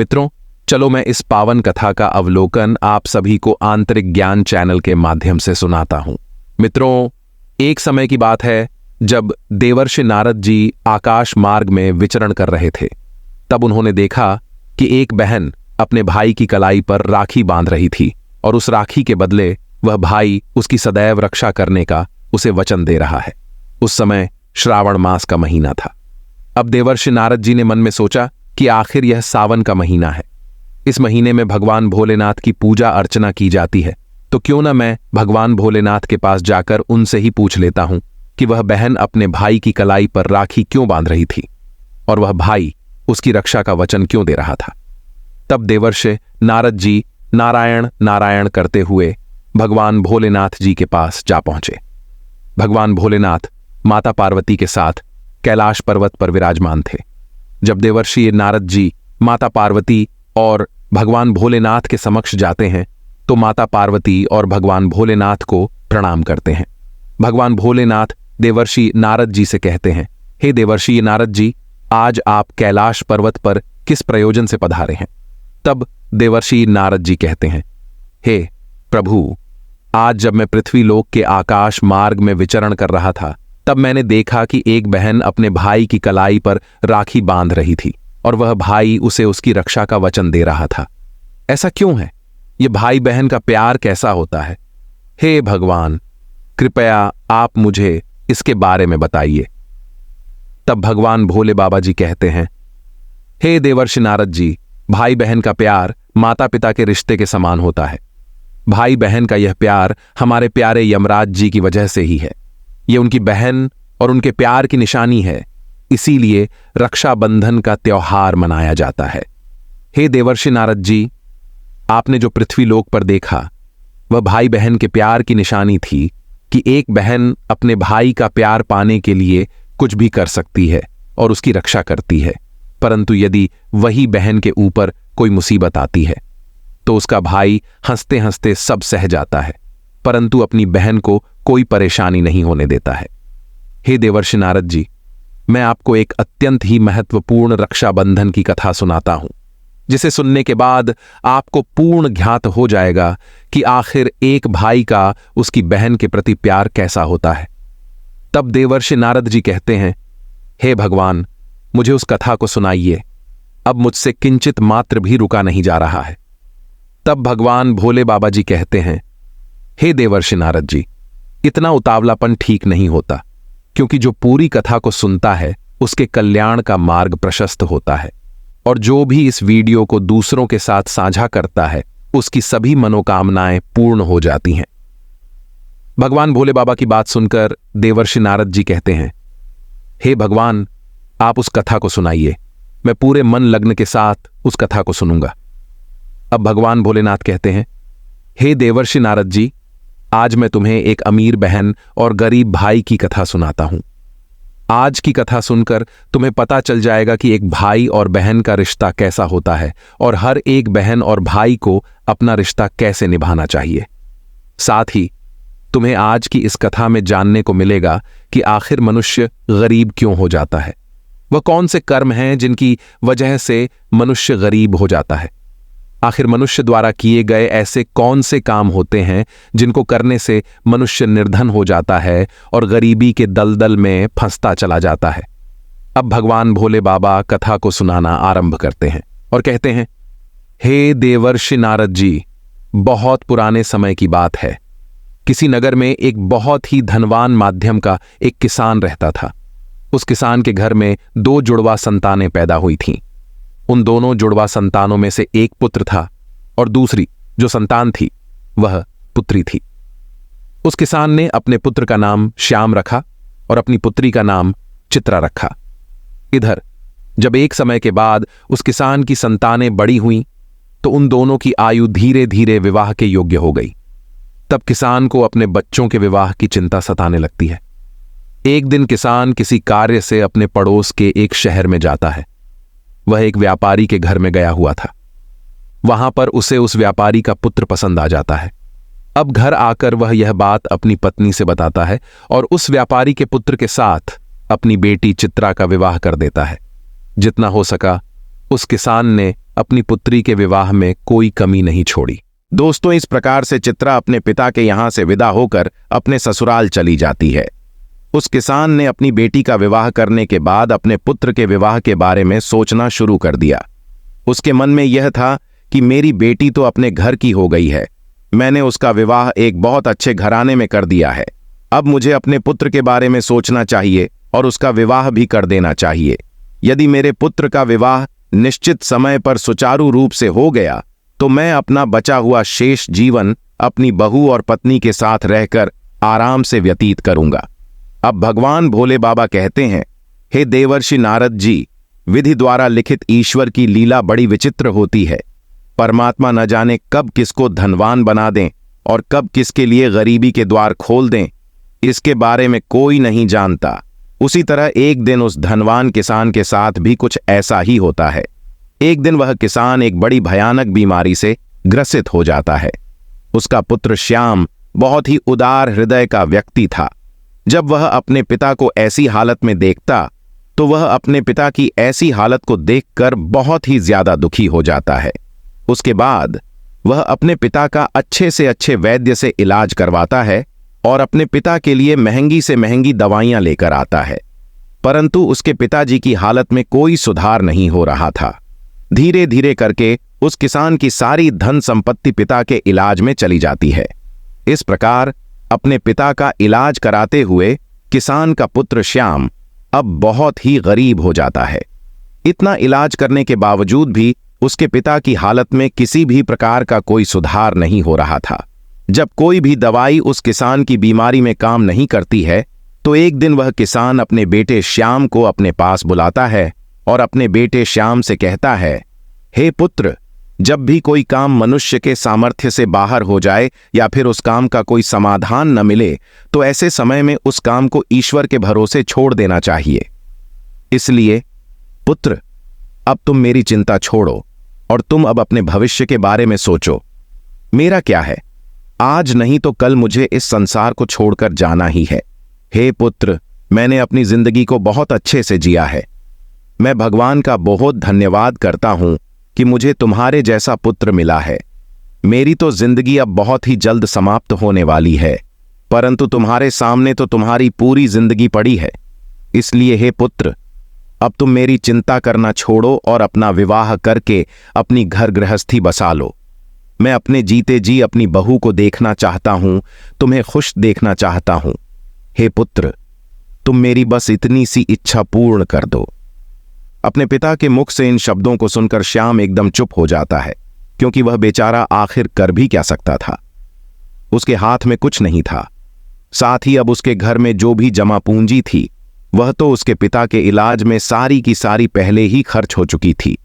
मित्रों, चलो मैं इस पावन कथा का अवलोकन आप सभी को आंतरिक ज्ञान चैनल के माध्यम से सुनाता हूं। मित्रों, एक समय की बात है जब देवर्षि नारद जी आकाश मार्ग में विचरण कर रहे थे। तब उन्होंने देखा कि एक बहन अपने भाई की कलाई पर राखी बांध रही थी और उस राखी के बदले वह भाई उसकी सदैव रक्षा करने का उसे वचन दे रहा है। उस समय श्रावण मास का महीना था। अब देवर्षि नारद जी ने मन में सोचा कि आखिर यह सावन का महीना है। इस महीने में भगवान भोलेनाथ की पूजा अर्चना की जाती है, तो क्यों ना मैं भगवान भोलेनाथ के पास जाकर उनसे ही पूछ लेता हूं कि वह बहन अपने भाई की कलाई पर राखी क्यों बांध रही थी और वह भाई उसकी रक्षा का वचन क्यों दे रहा था। तब देवर्षि नारद जी नारायण नारायण करते हुए भगवान भोलेनाथ जी के पास जा पहुंचे। भगवान भोलेनाथ माता पार्वती के साथ कैलाश पर्वत पर विराजमान थे। जब देवर्षि नारद जी माता पार्वती और भगवान भोलेनाथ के समक्ष जाते हैं तो माता पार्वती और भगवान भोलेनाथ को प्रणाम करते हैं। भगवान भोलेनाथ देवर्षि नारद जी से कहते हैं, हे देवर्षि नारद जी, आज आप कैलाश पर्वत पर किस प्रयोजन से पधारे हैं। तब देवर्षि नारद जी कहते हैं, हे प्रभु, आज जब मैं पृथ्वी लोक के आकाश मार्ग में विचरण कर रहा था तब मैंने देखा कि एक बहन अपने भाई की कलाई पर राखी बांध रही थी और वह भाई उसे उसकी रक्षा का वचन दे रहा था। ऐसा क्यों है? ये भाई बहन का प्यार कैसा होता है? हे भगवान, कृपया आप मुझे इसके बारे में बताइए। तब भगवान भोले बाबा जी कहते हैं, हे देवर्षि नारद जी, भाई बहन का प्यार माता पिता के रिश्ते के समान होता है। भाई बहन का यह प्यार हमारे प्यारे यमराज जी की वजह से ही है। ये उनकी बहन और उनके प्यार की निशानी है, इसीलिए रक्षाबंधन का त्योहार मनाया जाता है। हे देवर्षि नारद जी, आपने जो पृथ्वी लोक पर देखा वह भाई बहन के प्यार की निशानी थी कि एक बहन अपने भाई का प्यार पाने के लिए कुछ भी कर सकती है और उसकी रक्षा करती है, परंतु यदि वही बहन के ऊपर कोई मुसीबत आती है तो उसका भाई हंसते हंसते सब सह जाता है, परंतु अपनी बहन को कोई परेशानी नहीं होने देता है। हे देवर्षि नारद जी, मैं आपको एक अत्यंत ही महत्वपूर्ण रक्षाबंधन की कथा सुनाता हूं, जिसे सुनने के बाद आपको पूर्ण ज्ञात हो जाएगा कि आखिर एक भाई का उसकी बहन के प्रति प्यार कैसा होता है। तब देवर्षि नारद जी कहते हैं, हे भगवान, मुझे उस कथा को सुनाइए, अब मुझसे किंचित मात्र भी रुका नहीं जा रहा है। तब भगवान भोले बाबा जी कहते हैं, हे देवर्षि नारद जी, इतना उतावलापन ठीक नहीं होता, क्योंकि जो पूरी कथा को सुनता है उसके कल्याण का मार्ग प्रशस्त होता है और जो भी इस वीडियो को दूसरों के साथ साझा करता है उसकी सभी मनोकामनाएं पूर्ण हो जाती हैं। भगवान भोले बाबा की बात सुनकर देवर्षि नारद जी कहते हैं, हे भगवान, आप उस कथा को सुनाइए, मैं पूरे मन लग्न के साथ उस कथा को सुनूंगा। अब भगवान भोलेनाथ कहते हैं, हे देवर्षि नारद जी, आज मैं तुम्हें एक अमीर बहन और गरीब भाई की कथा सुनाता हूं। आज की कथा सुनकर तुम्हें पता चल जाएगा कि एक भाई और बहन का रिश्ता कैसा होता है और हर एक बहन और भाई को अपना रिश्ता कैसे निभाना चाहिए। साथ ही तुम्हें आज की इस कथा में जानने को मिलेगा कि आखिर मनुष्य गरीब क्यों हो जाता है, वह कौन से कर्म हैं जिनकी वजह से मनुष्य गरीब हो जाता है। आखिर मनुष्य द्वारा किए गए ऐसे कौन से काम होते हैं जिनको करने से मनुष्य निर्धन हो जाता है और गरीबी के दलदल में फंसता चला जाता है। अब भगवान भोले बाबा कथा को सुनाना आरंभ करते हैं और कहते हैं, हे देवर्षि नारद जी, बहुत पुराने समय की बात है। किसी नगर में एक बहुत ही धनवान माध्यम का एक किसान रहता था। उस किसान के घर में 2 जुड़वा संतानें पैदा हुई थीं। उन दोनों जुड़वा संतानों में से एक पुत्र था और दूसरी जो संतान थी वह पुत्री थी। उस किसान ने अपने पुत्र का नाम श्याम रखा और अपनी पुत्री का नाम चित्रा रखा। इधर जब एक समय के बाद उस किसान की संतानें बड़ी हुईं तो उन दोनों की आयु धीरे धीरे विवाह के योग्य हो गई। तब किसान को अपने बच्चों के विवाह की चिंता सताने लगती है। एक दिन किसान किसी कार्य से अपने पड़ोस के एक शहर में जाता है। वह एक व्यापारी के घर में गया हुआ था। वहां पर उसे उस व्यापारी का पुत्र पसंद आ जाता है। अब घर आकर वह यह बात अपनी पत्नी से बताता है और उस व्यापारी के पुत्र के साथ अपनी बेटी चित्रा का विवाह कर देता है। जितना हो सका उस किसान ने अपनी पुत्री के विवाह में कोई कमी नहीं छोड़ी। दोस्तों, इस प्रकार से चित्रा अपने पिता के यहां से विदा होकर अपने ससुराल चली जाती है। उस किसान ने अपनी बेटी का विवाह करने के बाद अपने पुत्र के विवाह के बारे में सोचना शुरू कर दिया। उसके मन में यह था कि मेरी बेटी तो अपने घर की हो गई है, मैंने उसका विवाह एक बहुत अच्छे घराने में कर दिया है, अब मुझे अपने पुत्र के बारे में सोचना चाहिए और उसका विवाह भी कर देना चाहिए। यदि मेरे पुत्र का विवाह निश्चित समय पर सुचारू रूप से हो गया तो मैं अपना बचा हुआ शेष जीवन अपनी बहू और पत्नी के साथ रहकर आराम से व्यतीत करूंगा। अब भगवान भोले बाबा कहते हैं, हे देवर्षि नारद जी, विधि द्वारा लिखित ईश्वर की लीला बड़ी विचित्र होती है। परमात्मा न जाने कब किसको धनवान बना दें और कब किसके लिए गरीबी के द्वार खोल दें, इसके बारे में कोई नहीं जानता। उसी तरह एक दिन उस धनवान किसान के साथ भी कुछ ऐसा ही होता है। एक दिन वह किसान एक बड़ी भयानक बीमारी से ग्रसित हो जाता है। उसका पुत्र श्याम बहुत ही उदार हृदय का व्यक्ति था। जब वह अपने पिता को ऐसी हालत में देखता तो वह अपने पिता की ऐसी हालत को देखकर बहुत ही ज्यादा दुखी हो जाता है। उसके बाद वह अपने पिता का अच्छे से अच्छे वैद्य से इलाज करवाता है और अपने पिता के लिए महंगी से महंगी दवाइयां लेकर आता है, परंतु उसके पिताजी की हालत में कोई सुधार नहीं हो रहा था। धीरे धीरे करके उस किसान की सारी धन संपत्ति पिता के इलाज में चली जाती है। इस प्रकार अपने पिता का इलाज कराते हुए किसान का पुत्र श्याम अब बहुत ही गरीब हो जाता है। इतना इलाज करने के बावजूद भी उसके पिता की हालत में किसी भी प्रकार का कोई सुधार नहीं हो रहा था। जब कोई भी दवाई उस किसान की बीमारी में काम नहीं करती है तो एक दिन वह किसान अपने बेटे श्याम को अपने पास बुलाता है और अपने बेटे श्याम से कहता है, हे पुत्र, जब भी कोई काम मनुष्य के सामर्थ्य से बाहर हो जाए या फिर उस काम का कोई समाधान न मिले तो ऐसे समय में उस काम को ईश्वर के भरोसे छोड़ देना चाहिए। इसलिए पुत्र, अब तुम मेरी चिंता छोड़ो और तुम अब अपने भविष्य के बारे में सोचो। मेरा क्या है, आज नहीं तो कल मुझे इस संसार को छोड़कर जाना ही है। हे पुत्र, मैंने अपनी जिंदगी को बहुत अच्छे से जिया है। मैं भगवान का बहुत धन्यवाद करता हूं कि मुझे तुम्हारे जैसा पुत्र मिला है। मेरी तो जिंदगी अब बहुत ही जल्द समाप्त होने वाली है, परंतु तुम्हारे सामने तो तुम्हारी पूरी जिंदगी पड़ी है। इसलिए हे पुत्र, अब तुम मेरी चिंता करना छोड़ो और अपना विवाह करके अपनी घर गृहस्थी बसा लो। मैं अपने जीते जी अपनी बहू को देखना चाहता हूं, तुम्हें खुश देखना चाहता हूं। हे पुत्र, तुम मेरी बस इतनी सी इच्छा पूर्ण कर दो। अपने पिता के मुख से इन शब्दों को सुनकर श्याम एकदम चुप हो जाता है, क्योंकि वह बेचारा आखिर कर भी क्या सकता था। उसके हाथ में कुछ नहीं था, साथ ही अब उसके घर में जो भी जमा पूंजी थी वह तो उसके पिता के इलाज में सारी की सारी पहले ही खर्च हो चुकी थी।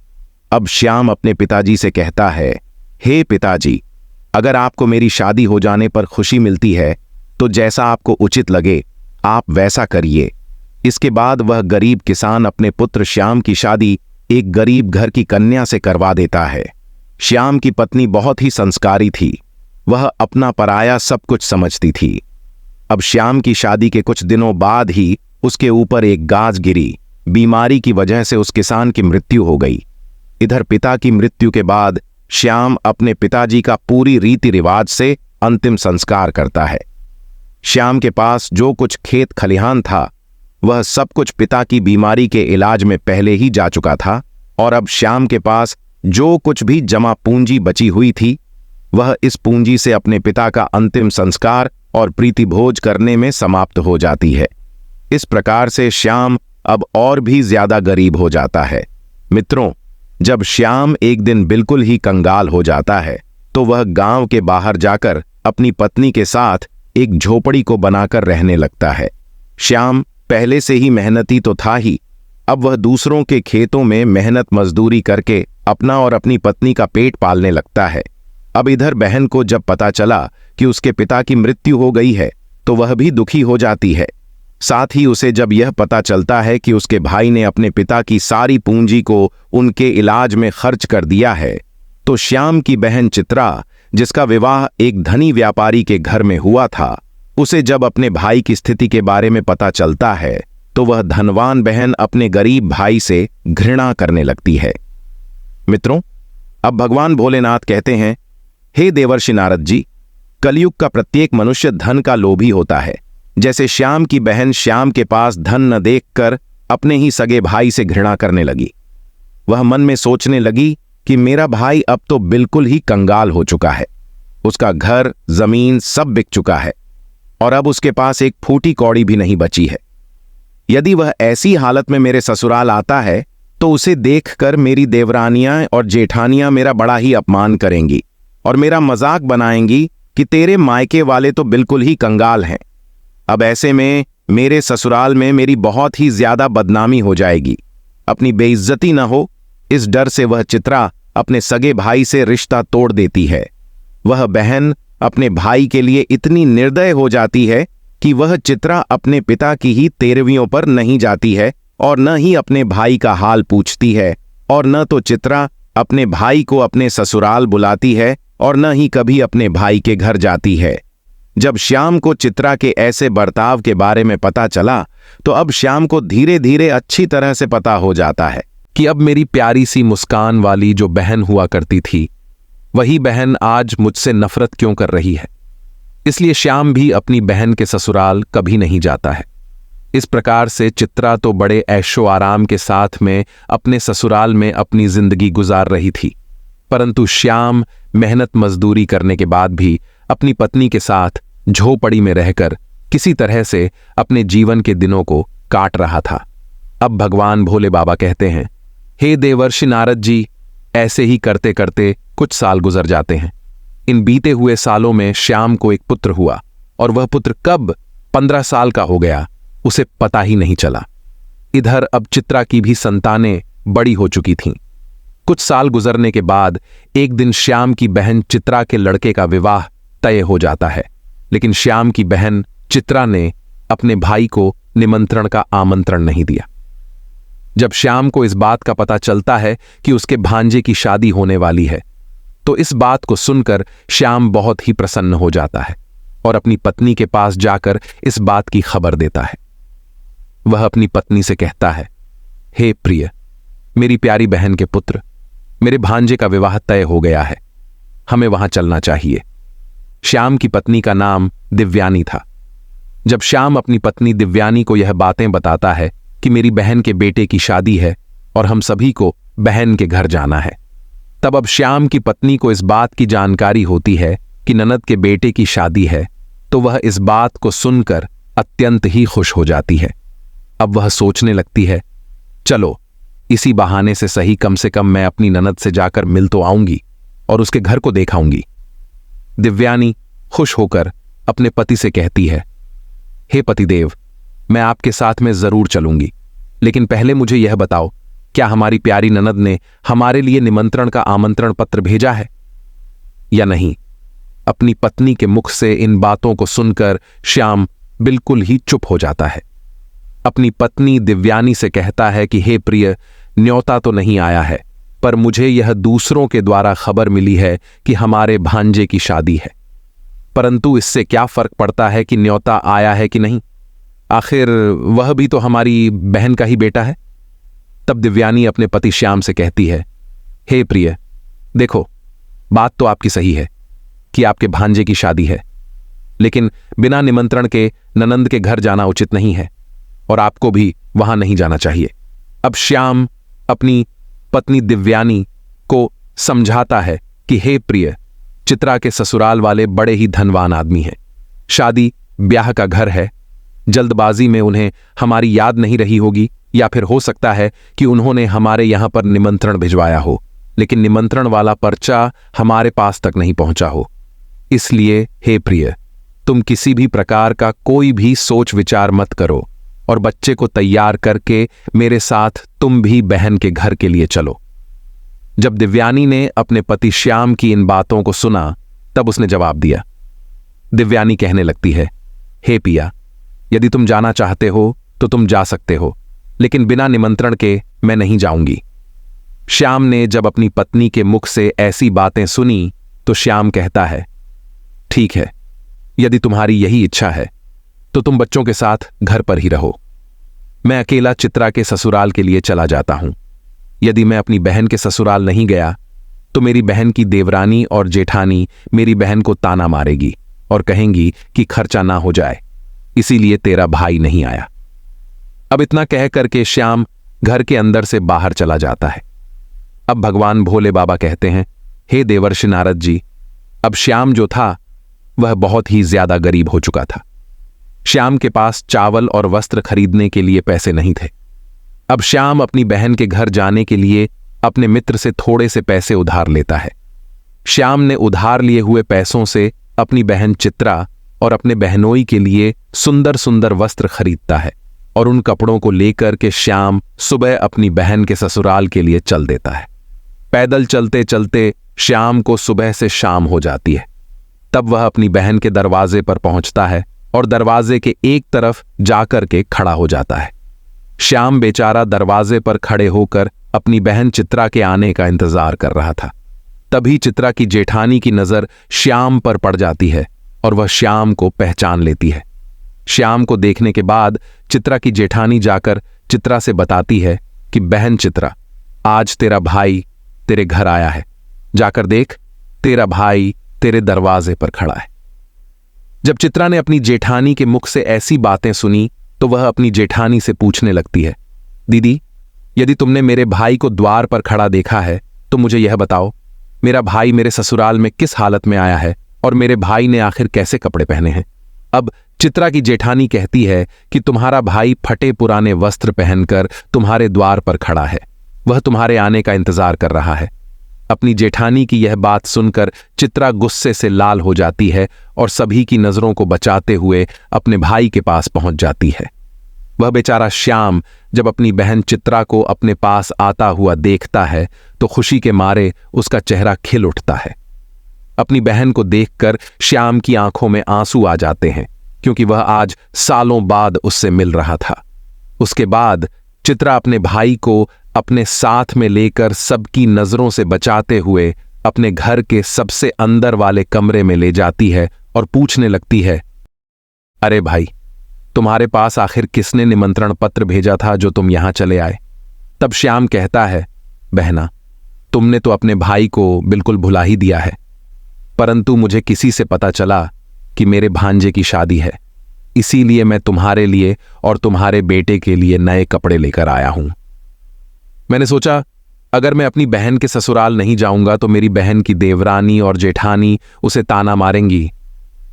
अब श्याम अपने पिताजी से कहता है, हे पिताजी, अगर आपको मेरी शादी हो जाने पर खुशी मिलती है तो जैसा आपको उचित लगे आप वैसा करिए। इसके बाद वह गरीब किसान अपने पुत्र श्याम की शादी एक गरीब घर की कन्या से करवा देता है। श्याम की पत्नी बहुत ही संस्कारी थी, वह अपना पराया सब कुछ समझती थी। अब श्याम की शादी के कुछ दिनों बाद ही उसके ऊपर एक गाज गिरी। बीमारी की वजह से उस किसान की मृत्यु हो गई। इधर पिता की मृत्यु के बाद श्याम अपने पिताजी का पूरी रीति रिवाज से अंतिम संस्कार करता है। श्याम के पास जो कुछ खेत खलिहान था वह सब कुछ पिता की बीमारी के इलाज में पहले ही जा चुका था, और अब श्याम के पास जो कुछ भी जमा पूंजी बची हुई थी वह इस पूंजी से अपने पिता का अंतिम संस्कार और प्रीति भोज करने में समाप्त हो जाती है। इस प्रकार से श्याम अब और भी ज्यादा गरीब हो जाता है। मित्रों, जब श्याम एक दिन बिल्कुल ही कंगाल हो जाता है तो वह गांव के बाहर जाकर अपनी पत्नी के साथ एक झोपड़ी को बनाकर रहने लगता है। श्याम पहले से ही मेहनती तो था ही, अब वह दूसरों के खेतों में मेहनत मजदूरी करके अपना और अपनी पत्नी का पेट पालने लगता है। अब इधर बहन को जब पता चला कि उसके पिता की मृत्यु हो गई है तो वह भी दुखी हो जाती है। साथ ही उसे जब यह पता चलता है कि उसके भाई ने अपने पिता की सारी पूंजी को उनके इलाज में खर्च कर दिया है, तो श्याम की बहन चित्रा, जिसका विवाह एक धनी व्यापारी के घर में हुआ था, उसे जब अपने भाई की स्थिति के बारे में पता चलता है तो वह धनवान बहन अपने गरीब भाई से घृणा करने लगती है। मित्रों, अब भगवान भोलेनाथ कहते हैं, हे देवर्षि नारद जी, कलयुग का प्रत्येक मनुष्य धन का लोभी होता है। जैसे श्याम की बहन श्याम के पास धन न देखकर अपने ही सगे भाई से घृणा करने लगी। वह मन में सोचने लगी कि मेरा भाई अब तो बिल्कुल ही कंगाल हो चुका है। उसका घर, जमीन सब बिक चुका है और अब उसके पास एक फूटी कौड़ी भी नहीं बची है। यदि वह ऐसी हालत में मेरे ससुराल आता है तो उसे देखकर मेरी देवरानियां और जेठानियां मेरा बड़ा ही अपमान करेंगी और मेरा मजाक बनाएंगी कि तेरे मायके वाले तो बिल्कुल ही कंगाल हैं। अब ऐसे में मेरे ससुराल में मेरी बहुत ही ज्यादा बदनामी हो जाएगी। अपनी बेइज्जती न हो, इस डर से वह चित्रा अपने सगे भाई से रिश्ता तोड़ देती है। वह बहन अपने भाई के लिए इतनी निर्दय हो जाती है कि वह चित्रा अपने पिता की ही तेरवियों पर नहीं जाती है और न ही अपने भाई का हाल पूछती है, और न तो चित्रा अपने भाई को अपने ससुराल बुलाती है और न ही कभी अपने भाई के घर जाती है। जब श्याम को चित्रा के ऐसे बर्ताव के बारे में पता चला तो अब श्याम को धीरे धीरे अच्छी तरह से पता हो जाता है कि अब मेरी प्यारी सी मुस्कान वाली जो बहन हुआ करती थी, वही बहन आज मुझसे नफरत क्यों कर रही है। इसलिए श्याम भी अपनी बहन के ससुराल कभी नहीं जाता है। इस प्रकार से चित्रा तो बड़े ऐशो आराम के साथ में अपने ससुराल में अपनी जिंदगी गुजार रही थी, परंतु श्याम मेहनत मजदूरी करने के बाद भी अपनी पत्नी के साथ झोपड़ी में रहकर किसी तरह से अपने जीवन के दिनों को काट रहा था। अब भगवान भोले बाबा कहते हैं, हे देवर्षि नारद जी, ऐसे ही करते करते कुछ साल गुजर जाते हैं। इन बीते हुए सालों में श्याम को एक पुत्र हुआ और वह पुत्र कब 15 साल का हो गया उसे पता ही नहीं चला। इधर अब चित्रा की भी संतानें बड़ी हो चुकी थीं। कुछ साल गुजरने के बाद एक दिन श्याम की बहन चित्रा के लड़के का विवाह तय हो जाता है, लेकिन श्याम की बहन चित्रा ने अपने भाई को निमंत्रण का आमंत्रण नहीं दिया। जब श्याम को इस बात का पता चलता है कि उसके भांजे की शादी होने वाली है, तो इस बात को सुनकर श्याम बहुत ही प्रसन्न हो जाता है और अपनी पत्नी के पास जाकर इस बात की खबर देता है। वह अपनी पत्नी से कहता है, हे प्रिय, मेरी प्यारी बहन के पुत्र, मेरे भांजे का विवाह तय हो गया है, हमें वहां चलना चाहिए। श्याम की पत्नी का नाम दिव्यानी था। जब श्याम अपनी पत्नी दिव्यानी को यह बातें बताता है कि मेरी बहन के बेटे की शादी है और हम सभी को बहन के घर जाना है, तब अब श्याम की पत्नी को इस बात की जानकारी होती है कि ननद के बेटे की शादी है, तो वह इस बात को सुनकर अत्यंत ही खुश हो जाती है। अब वह सोचने लगती है, चलो इसी बहाने से सही कम से कम मैं अपनी ननद से जाकर मिल तो आऊंगी और उसके घर को देखाऊंगी। दिव्यानी खुश होकर अपने पति से कहती है, हे पतिदेव, मैं आपके साथ में जरूर चलूंगी, लेकिन पहले मुझे यह बताओ, क्या हमारी प्यारी ननद ने हमारे लिए निमंत्रण का आमंत्रण पत्र भेजा है या नहीं? अपनी पत्नी के मुख से इन बातों को सुनकर श्याम बिल्कुल ही चुप हो जाता है। अपनी पत्नी दिव्यानी से कहता है कि हे प्रिय, न्योता तो नहीं आया है, पर मुझे यह दूसरों के द्वारा खबर मिली है कि हमारे भांजे की शादी है। परंतु इससे क्या फर्क पड़ता है कि न्योता आया है कि नहीं, आखिर वह भी तो हमारी बहन का ही बेटा है। तब दिव्यानी अपने पति श्याम से कहती है, हे प्रिय, देखो बात तो आपकी सही है कि आपके भांजे की शादी है, लेकिन बिना निमंत्रण के ननंद के घर जाना उचित नहीं है और आपको भी वहां नहीं जाना चाहिए। अब श्याम अपनी पत्नी दिव्यानी को समझाता है कि हे प्रिय, चित्रा के ससुराल वाले बड़े ही धनवान आदमी हैं, शादी ब्याह का घर है, जल्दबाजी में उन्हें हमारी याद नहीं रही होगी, या फिर हो सकता है कि उन्होंने हमारे यहां पर निमंत्रण भिजवाया हो, लेकिन निमंत्रण वाला पर्चा हमारे पास तक नहीं पहुंचा हो। इसलिए हे प्रिय, तुम किसी भी प्रकार का कोई भी सोच विचार मत करो और बच्चे को तैयार करके मेरे साथ तुम भी बहन के घर के लिए चलो। जब दिव्यानी ने अपने पति श्याम की इन बातों को सुना, तब उसने जवाब दिया। दिव्यानी कहने लगती है, हे पिया, यदि तुम जाना चाहते हो तो तुम जा सकते हो, लेकिन बिना निमंत्रण के मैं नहीं जाऊंगी। श्याम ने जब अपनी पत्नी के मुख से ऐसी बातें सुनी तो श्याम कहता है, ठीक है, यदि तुम्हारी यही इच्छा है तो तुम बच्चों के साथ घर पर ही रहो। मैं अकेला चित्रा के ससुराल के लिए चला जाता हूं। यदि मैं अपनी बहन के ससुराल नहीं गया तो मेरी बहन की देवरानी और जेठानी मेरी बहन को ताना मारेगी और कहेंगी कि खर्चा ना हो जाए, इसीलिए तेरा भाई नहीं आया। अब इतना कह करके श्याम घर के अंदर से बाहर चला जाता है। अब भगवान भोले बाबा कहते हैं, हे देवर्षि नारद जी, अब श्याम जो था वह बहुत ही ज्यादा गरीब हो चुका था। श्याम के पास चावल और वस्त्र खरीदने के लिए पैसे नहीं थे। अब श्याम अपनी बहन के घर जाने के लिए अपने मित्र से थोड़े से पैसे उधार लेता है। श्याम ने उधार लिए हुए पैसों से अपनी बहन चित्रा और अपने बहनोई के लिए सुंदर सुंदर वस्त्र खरीदता है और उन कपड़ों को लेकर के श्याम सुबह अपनी बहन के ससुराल के लिए चल देता है। पैदल चलते चलते श्याम को सुबह से शाम हो जाती है। तब वह अपनी बहन के दरवाजे पर पहुंचता है और दरवाजे के एक तरफ जाकर के खड़ा हो जाता है। श्याम बेचारा दरवाजे पर खड़े होकर अपनी बहन चित्रा के आने का इंतजार कर रहा था। तभी चित्रा की जेठानी की नजर श्याम पर पड़ जाती है और वह श्याम को पहचान लेती है। श्याम को देखने के बाद चित्रा की जेठानी जाकर चित्रा से बताती है कि बहन चित्रा, आज तेरा भाई तेरे घर आया है, जाकर देख, तेरा भाई तेरे दरवाजे पर खड़ा है। जब चित्रा ने अपनी जेठानी के मुख से ऐसी बातें सुनी तो वह अपनी जेठानी से पूछने लगती है, दीदी, यदि तुमने मेरे भाई को द्वार पर खड़ा देखा है तो मुझे यह बताओ, मेरा भाई मेरे ससुराल में किस हालत में आया है और मेरे भाई ने आखिर कैसे कपड़े पहने हैं। अब चित्रा की जेठानी कहती है कि तुम्हारा भाई फटे पुराने वस्त्र पहनकर तुम्हारे द्वार पर खड़ा है, वह तुम्हारे आने का इंतजार कर रहा है। अपनी जेठानी की यह बात सुनकर चित्रा गुस्से से लाल हो जाती है और सभी की नजरों को बचाते हुए अपने भाई के पास पहुंच जाती है। वह बेचारा श्याम जब अपनी बहन चित्रा को अपने पास आता हुआ देखता है तो खुशी के मारे उसका चेहरा खिल उठता है। अपनी बहन को देखकर श्याम की आंखों में आंसू आ जाते हैं, क्योंकि वह आज सालों बाद उससे मिल रहा था। उसके बाद चित्रा अपने भाई को अपने साथ में लेकर सबकी नजरों से बचाते हुए अपने घर के सबसे अंदर वाले कमरे में ले जाती है और पूछने लगती है, अरे भाई, तुम्हारे पास आखिर किसने निमंत्रण पत्र भेजा था जो तुम यहां चले आए। तब श्याम कहता है, बहना, तुमने तो अपने भाई को बिल्कुल भुला ही दिया है, परंतु मुझे किसी से पता चला कि मेरे भांजे की शादी है, इसीलिए मैं तुम्हारे लिए और तुम्हारे बेटे के लिए नए कपड़े लेकर आया हूं। मैंने सोचा अगर मैं अपनी बहन के ससुराल नहीं जाऊंगा तो मेरी बहन की देवरानी और जेठानी उसे ताना मारेंगी,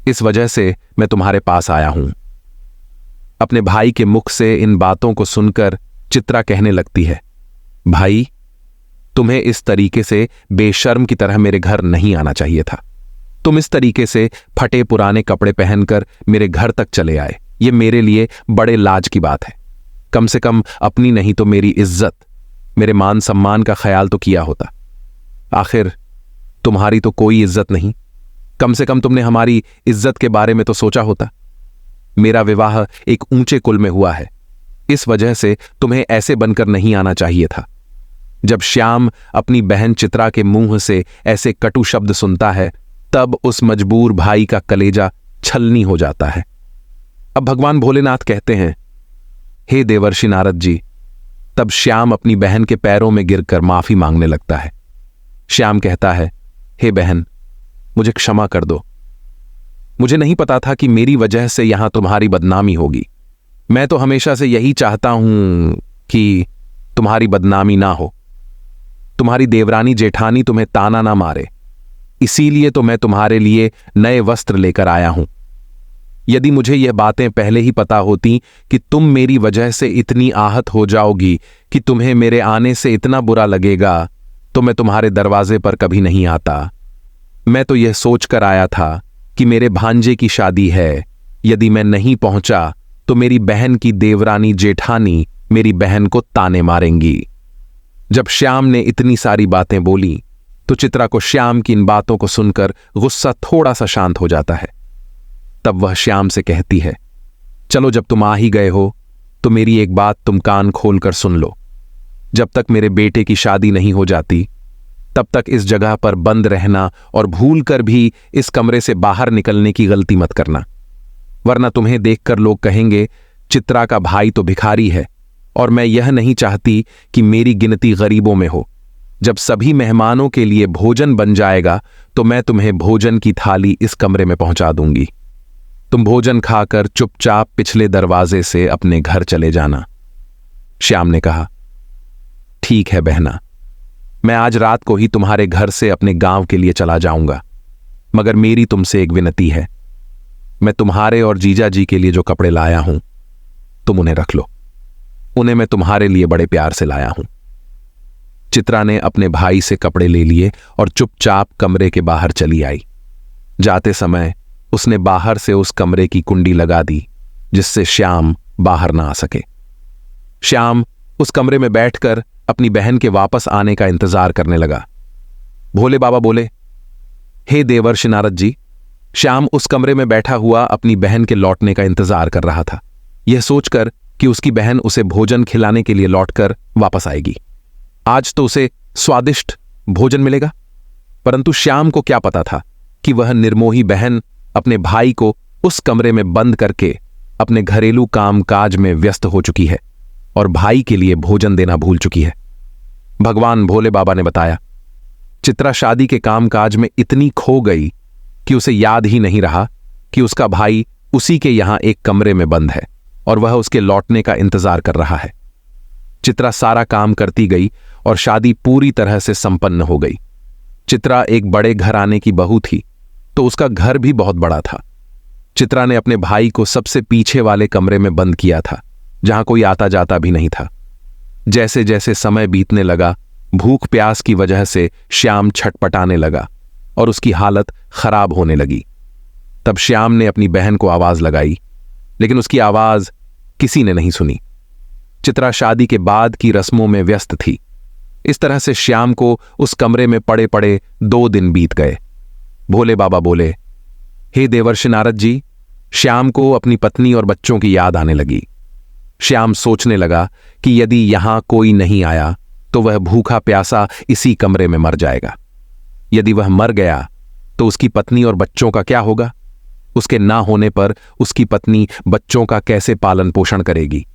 इस वजह से मैं तुम्हारे पास आया हूं। अपने भाई के मुख से इन बातों को सुनकर चित्रा कहने लगती है, भाई, तुम्हें इस तरीके से बेशर्म की तरह मेरे घर नहीं आना चाहिए था। तुम इस तरीके से फटे पुराने कपड़े पहनकर मेरे घर तक चले आए, ये मेरे लिए बड़े लाज की बात है। कम से कम अपनी नहीं तो मेरी इज्जत, मेरे मान सम्मान का ख्याल तो किया होता। आखिर तुम्हारी तो कोई इज्जत नहीं, कम से कम तुमने हमारी इज्जत के बारे में तो सोचा होता। मेरा विवाह एक ऊंचे कुल में हुआ है, इस वजह से तुम्हें ऐसे बनकर नहीं आना चाहिए था। जब श्याम अपनी बहन चित्रा के मुंह से ऐसे कटु शब्द सुनता है तब उस मजबूर भाई का कलेजा छलनी हो जाता है। अब भगवान भोलेनाथ कहते हैं, हे देवर्षि नारद जी। तब श्याम अपनी बहन के पैरों में गिरकर माफी मांगने लगता है। श्याम कहता है, हे बहन, मुझे क्षमा कर दो। मुझे नहीं पता था कि मेरी वजह से यहां तुम्हारी बदनामी होगी। मैं तो हमेशा से यही चाहता हूं कि तुम्हारी बदनामी ना हो, तुम्हारी देवरानी जेठानी तुम्हें ताना ना मारे, इसीलिए तो मैं तुम्हारे लिए नए वस्त्र लेकर आया हूं। यदि मुझे यह बातें पहले ही पता होती कि तुम मेरी वजह से इतनी आहत हो जाओगी कि तुम्हें मेरे आने से इतना बुरा लगेगा, तो मैं तुम्हारे दरवाजे पर कभी नहीं आता। मैं तो यह सोचकर आया था कि मेरे भांजे की शादी है, यदि मैं नहीं पहुंचा तो मेरी बहन की देवरानी जेठानी मेरी बहन को ताने मारेंगी। जब श्याम ने इतनी सारी बातें बोली तो चित्रा को श्याम की इन बातों को सुनकर गुस्सा थोड़ा सा शांत हो जाता है। तब वह श्याम से कहती है, चलो जब तुम आ ही गए हो तो मेरी एक बात तुम कान खोलकर सुन लो। जब तक मेरे बेटे की शादी नहीं हो जाती तब तक इस जगह पर बंद रहना और भूलकर भी इस कमरे से बाहर निकलने की गलती मत करना, वरना तुम्हें देखकर लोग कहेंगे चित्रा का भाई तो भिखारी है, और मैं यह नहीं चाहती कि मेरी गिनती गरीबों में हो। जब सभी मेहमानों के लिए भोजन बन जाएगा तो मैं तुम्हें भोजन की थाली इस कमरे में पहुंचा दूंगी। तुम भोजन खाकर चुपचाप पिछले दरवाजे से अपने घर चले जाना। श्याम ने कहा, ठीक है बहना, मैं आज रात को ही तुम्हारे घर से अपने गांव के लिए चला जाऊंगा, मगर मेरी तुमसे एक विनती है। मैं तुम्हारे और जीजा जी के लिए जो कपड़े लाया हूं तुम उन्हें रख लो। उन्हें मैं तुम्हारे लिए बड़े प्यार से लाया हूं। चित्रा ने अपने भाई से कपड़े ले लिए और चुपचाप कमरे के बाहर चली आई। जाते समय उसने बाहर से उस कमरे की कुंडी लगा दी जिससे श्याम बाहर ना आ सके। श्याम उस कमरे में बैठकर अपनी बहन के वापस आने का इंतजार करने लगा। भोले बाबा बोले, हे देवर्षि नारद जी। श्याम उस कमरे में बैठा हुआ अपनी बहन के लौटने का इंतजार कर रहा था, यह सोचकर कि उसकी बहन उसे भोजन खिलाने के लिए लौटकर वापस आएगी। आज तो उसे स्वादिष्ट भोजन मिलेगा। परंतु श्याम को क्या पता था कि वह निर्मोही बहन अपने भाई को उस कमरे में बंद करके अपने घरेलू कामकाज में व्यस्त हो चुकी है और भाई के लिए भोजन देना भूल चुकी है। भगवान भोले बाबा ने बताया, चित्रा शादी के कामकाज में इतनी खो गई कि उसे याद ही नहीं रहा कि उसका भाई उसी के यहां एक कमरे में बंद है और वह उसके लौटने का इंतजार कर रहा है। चित्रा सारा काम करती गई और शादी पूरी तरह से संपन्न हो गई। चित्रा एक बड़े घराने की बहू थी तो उसका घर भी बहुत बड़ा था। चित्रा ने अपने भाई को सबसे पीछे वाले कमरे में बंद किया था जहां कोई आता जाता भी नहीं था। जैसे जैसे समय बीतने लगा, भूख प्यास की वजह से श्याम छटपटाने लगा और उसकी हालत खराब होने लगी। तब श्याम ने अपनी बहन को आवाज लगाई, लेकिन उसकी आवाज किसी ने नहीं सुनी। चित्रा शादी के बाद की रस्मों में व्यस्त थी। इस तरह से श्याम को उस कमरे में पड़े पड़े 2 दिन बीत गए। भोले बाबा बोले, हे देवर्षि नारद जी। श्याम को अपनी पत्नी और बच्चों की याद आने लगी। श्याम सोचने लगा कि यदि यहां कोई नहीं आया तो वह भूखा प्यासा इसी कमरे में मर जाएगा। यदि वह मर गया तो उसकी पत्नी और बच्चों का क्या होगा? उसके ना होने पर उसकी पत्नी बच्चों का कैसे पालन पोषण करेगी?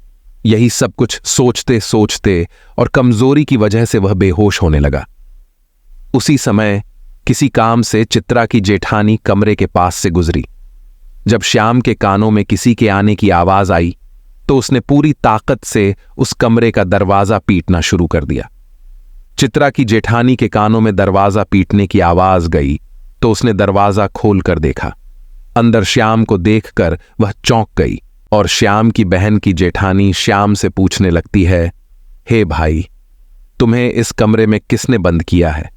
यही सब कुछ सोचते सोचते और कमजोरी की वजह से वह बेहोश होने लगा। उसी समय किसी काम से चित्रा की जेठानी कमरे के पास से गुजरी। जब श्याम के कानों में किसी के आने की आवाज आई तो उसने पूरी ताकत से उस कमरे का दरवाजा पीटना शुरू कर दिया। चित्रा की जेठानी के कानों में दरवाजा पीटने की आवाज गई तो उसने दरवाजा खोलकर देखा। अंदर श्याम को देखकर वह चौंक गई और श्याम की बहन की जेठानी श्याम से पूछने लगती है, हे भाई, तुम्हें इस कमरे में किसने बंद किया है?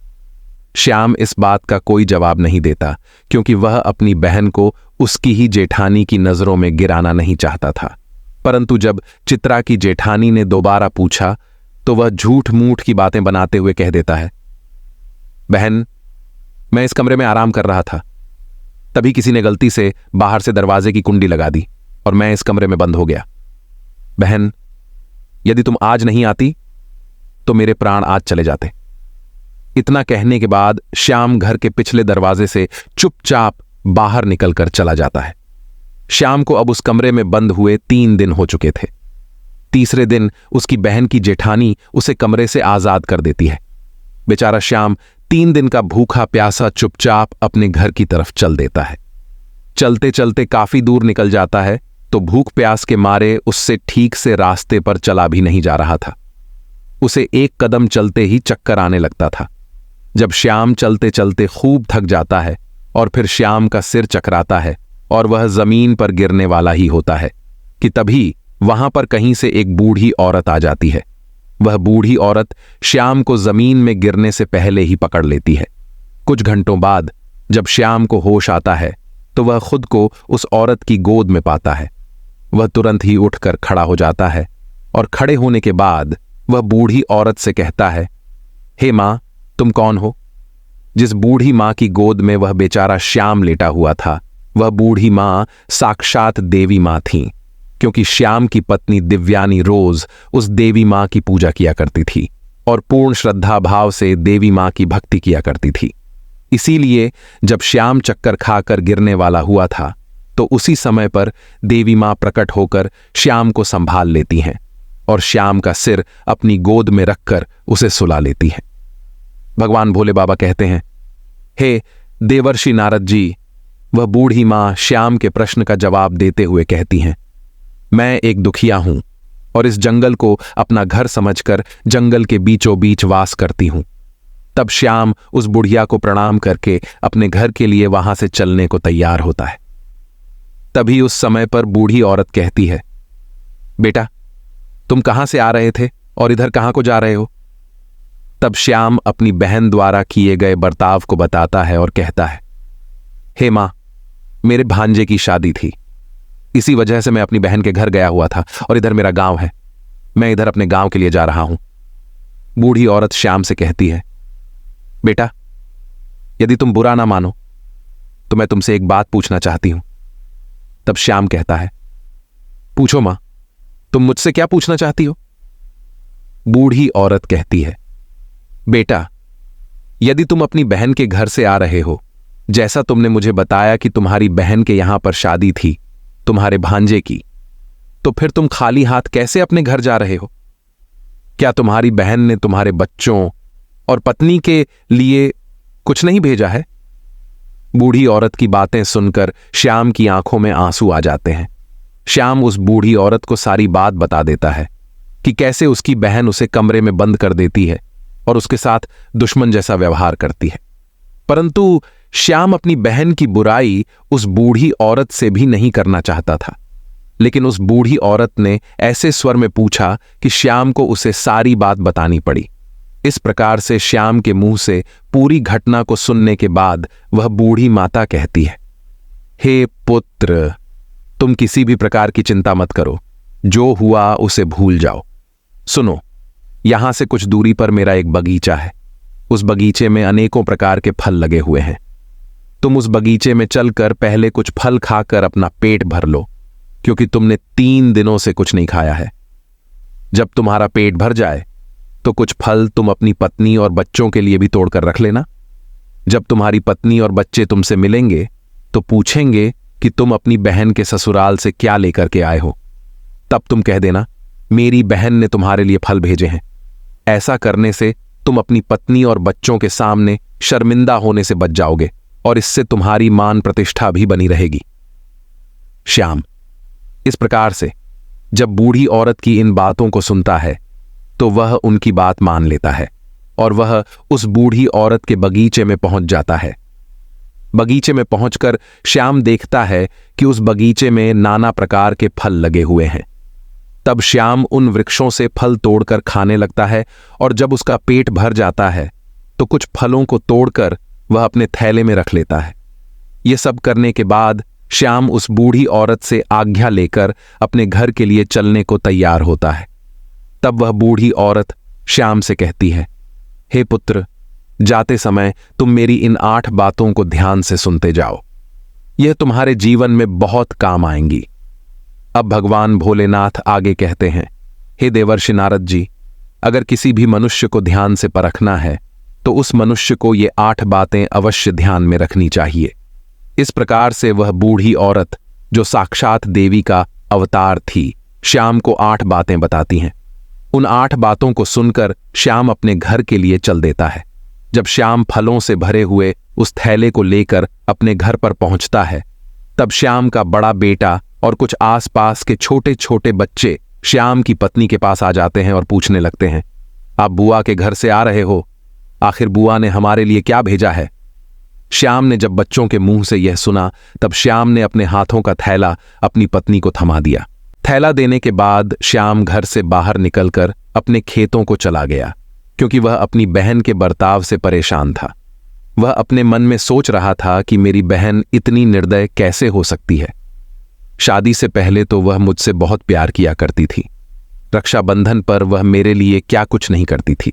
श्याम इस बात का कोई जवाब नहीं देता क्योंकि वह अपनी बहन को उसकी ही जेठानी की नजरों में गिराना नहीं चाहता था। परंतु जब चित्रा की जेठानी ने दोबारा पूछा तो वह झूठ मूठ की बातें बनाते हुए कह देता है, बहन, मैं इस कमरे में आराम कर रहा था, तभी किसी ने गलती से बाहर से दरवाजे की कुंडी लगा दी और मैं इस कमरे में बंद हो गया। बहन, यदि तुम आज नहीं आती तो मेरे प्राण आज चले जाते। इतना कहने के बाद श्याम घर के पिछले दरवाजे से चुपचाप बाहर निकलकर चला जाता है। श्याम को अब उस कमरे में बंद हुए 3 दिन हो चुके थे। तीसरे दिन उसकी बहन की जेठानी उसे कमरे से आजाद कर देती है। बेचारा श्याम 3 दिन का भूखा प्यासा चुपचाप अपने घर की तरफ चल देता है। चलते चलते काफी दूर निकल जाता है तो भूख प्यास के मारे उससे ठीक से रास्ते पर चला भी नहीं जा रहा था। उसे 1 कदम चलते ही चक्कर आने लगता था। जब श्याम चलते चलते खूब थक जाता है और फिर श्याम का सिर चकराता है और वह जमीन पर गिरने वाला ही होता है कि तभी वहां पर कहीं से एक बूढ़ी औरत आ जाती है। वह बूढ़ी औरत श्याम को जमीन में गिरने से पहले ही पकड़ लेती है। कुछ घंटों बाद जब श्याम को होश आता है तो वह खुद को उस औरत की गोद में पाता है। वह तुरंत ही उठकर खड़ा हो जाता है और खड़े होने के बाद वह बूढ़ी औरत से कहता है, हे मां, तुम कौन हो? जिस बूढ़ी मां की गोद में वह बेचारा श्याम लेटा हुआ था वह बूढ़ी मां साक्षात देवी मां थीं, क्योंकि श्याम की पत्नी दिव्यानी रोज उस देवी मां की पूजा किया करती थी और पूर्ण श्रद्धा भाव से देवी मां की भक्ति किया करती थी। इसीलिए जब श्याम चक्कर खाकर गिरने वाला हुआ था तो उसी समय पर देवी मां प्रकट होकर श्याम को संभाल लेती हैं और श्याम का सिर अपनी गोद में रखकर उसे सुला लेती हैं। भगवान भोले बाबा कहते हैं, हे देवर्षि नारद जी, वह बूढ़ी मां श्याम के प्रश्न का जवाब देते हुए कहती हैं, मैं एक दुखिया हूं और इस जंगल को अपना घर समझकर जंगल के बीचों बीच वास करती हूं। तब श्याम उस बुढ़िया को प्रणाम करके अपने घर के लिए वहां से चलने को तैयार होता है। तभी उस समय पर बूढ़ी औरत कहती है, बेटा, तुम कहां से आ रहे थे और इधर कहां को जा रहे हो? तब श्याम अपनी बहन द्वारा किए गए बर्ताव को बताता है और कहता है, हे मां, मेरे भांजे की शादी थी, इसी वजह से मैं अपनी बहन के घर गया हुआ था और इधर मेरा गांव है, मैं इधर अपने गांव के लिए जा रहा हूं। बूढ़ी औरत श्याम से कहती है, बेटा, यदि तुम बुरा ना मानो तो मैं तुमसे एक बात पूछना चाहती हूं। तब श्याम कहता है, पूछो मां, तुम मुझसे क्या पूछना चाहती हो? बूढ़ी औरत कहती है, बेटा, यदि तुम अपनी बहन के घर से आ रहे हो, जैसा तुमने मुझे बताया कि तुम्हारी बहन के यहां पर शादी थी तुम्हारे भांजे की, तो फिर तुम खाली हाथ कैसे अपने घर जा रहे हो? क्या तुम्हारी बहन ने तुम्हारे बच्चों और पत्नी के लिए कुछ नहीं भेजा है? बूढ़ी औरत की बातें सुनकर श्याम की आंखों में आंसू आ जाते हैं। श्याम उस बूढ़ी औरत को सारी बात बता देता है कि कैसे उसकी बहन उसे कमरे में बंद कर देती है और उसके साथ दुश्मन जैसा व्यवहार करती है। परंतु श्याम अपनी बहन की बुराई उस बूढ़ी औरत से भी नहीं करना चाहता था, लेकिन उस बूढ़ी औरत ने ऐसे स्वर में पूछा कि श्याम को उसे सारी बात बतानी पड़ी। इस प्रकार से श्याम के मुंह से पूरी घटना को सुनने के बाद वह बूढ़ी माता कहती है, हे पुत्र, तुम किसी भी प्रकार की चिंता मत करो, जो हुआ उसे भूल जाओ। सुनो, यहां से कुछ दूरी पर मेरा एक बगीचा है, उस बगीचे में अनेकों प्रकार के फल लगे हुए हैं। तुम उस बगीचे में चलकर पहले कुछ फल खाकर अपना पेट भर लो, क्योंकि तुमने 3 दिनों से कुछ नहीं खाया है। जब तुम्हारा पेट भर जाए तो कुछ फल तुम अपनी पत्नी और बच्चों के लिए भी तोड़कर रख लेना। जब तुम्हारी पत्नी और बच्चे तुमसे मिलेंगे तो पूछेंगे कि तुम अपनी बहन के ससुराल से क्या लेकर के आए हो। तब तुम कह देना, मेरी बहन ने तुम्हारे लिए फल भेजे हैं। ऐसा करने से तुम अपनी पत्नी और बच्चों के सामने शर्मिंदा होने से बच जाओगे और इससे तुम्हारी मान प्रतिष्ठा भी बनी रहेगी। श्याम इस प्रकार से जब बूढ़ी औरत की इन बातों को सुनता है तो वह उनकी बात मान लेता है और वह उस बूढ़ी औरत के बगीचे में पहुंच जाता है। बगीचे में पहुंचकर श्याम देखता है कि उस बगीचे में नाना प्रकार के फल लगे हुए हैं। तब श्याम उन वृक्षों से फल तोड़कर खाने लगता है और जब उसका पेट भर जाता है तो कुछ फलों को तोड़कर वह अपने थैले में रख लेता है। ये सब करने के बाद श्याम उस बूढ़ी औरत से आज्ञा लेकर अपने घर के लिए चलने को तैयार होता है। तब वह बूढ़ी औरत श्याम से कहती है, हे पुत्र, जाते समय तुम मेरी इन 8 बातों को ध्यान से सुनते जाओ, यह तुम्हारे जीवन में बहुत काम आएंगी। अब भगवान भोलेनाथ आगे कहते हैं, हे देवर्षि नारद जी, अगर किसी भी मनुष्य को ध्यान से परखना है तो उस मनुष्य को ये 8 बातें अवश्य ध्यान में रखनी चाहिए। इस प्रकार से वह बूढ़ी औरत, जो साक्षात देवी का अवतार थी, श्याम को 8 बातें बताती हैं। उन 8 बातों को सुनकर श्याम अपने घर के लिए चल देता है। जब श्याम फलों से भरे हुए उस थैले को लेकर अपने घर पर पहुंचता है, तब श्याम का बड़ा बेटा और कुछ आसपास के छोटे छोटे बच्चे श्याम की पत्नी के पास आ जाते हैं और पूछने लगते हैं, आप बुआ के घर से आ रहे हो? आखिर बुआ ने हमारे लिए क्या भेजा है? श्याम ने जब बच्चों के मुंह से यह सुना, तब श्याम ने अपने हाथों का थैला अपनी पत्नी को थमा दिया। थैला देने के बाद श्याम घर से बाहर निकलकर अपने खेतों को चला गया, क्योंकि वह अपनी बहन के बर्ताव से परेशान था। वह अपने मन में सोच रहा था कि मेरी बहन इतनी निर्दय कैसे हो सकती है। शादी से पहले तो वह मुझसे बहुत प्यार किया करती थी। रक्षाबंधन पर वह मेरे लिए क्या कुछ नहीं करती थी।